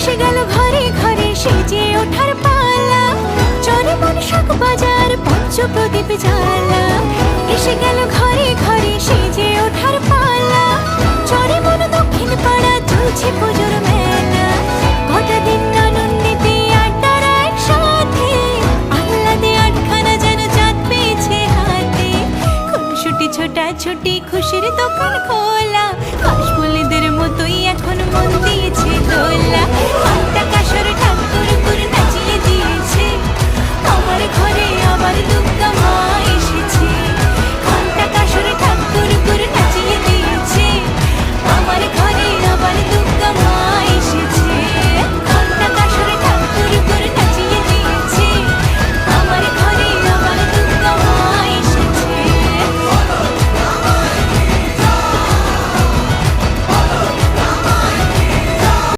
এসে গেল ঘরে ঘরে সেজে ওঠার পালা, চরে মন শাক বাজার পঞ্চ প্রদীপ জ্বালা। এসে গেল ঘরে ঘরে সেজে ওঠার পালা, চরে মন দক্ষিণ পাড়া চলছে পুজোর মেলা। কটা দিন আনন্দিতে আড্ডার একসাথে, আহ্লাদে আটখানা যেন চাঁদ পেয়েছে হাতে। খুনসুটি ছোটা ছুটি খুশির দোকান খোলা।